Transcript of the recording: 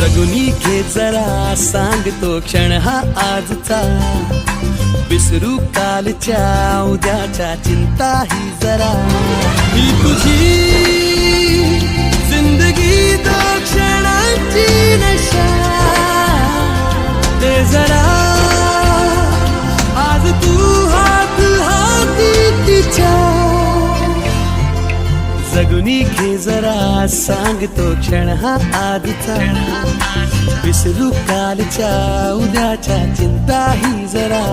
जगुनी घे जरा सांगतो क्षण हा आजचा, विसरू कालच्या उद्याच्या चिंता ही जरा. ही तुझी जिंदगी दो क्षणाची नशा, ते जरा आज तू हात हाती तिच्या. जगुनी घे जरा सांगतो क्षण हा आजचा, विसरू कालच्या उद्याच्या चिंता ही जरा.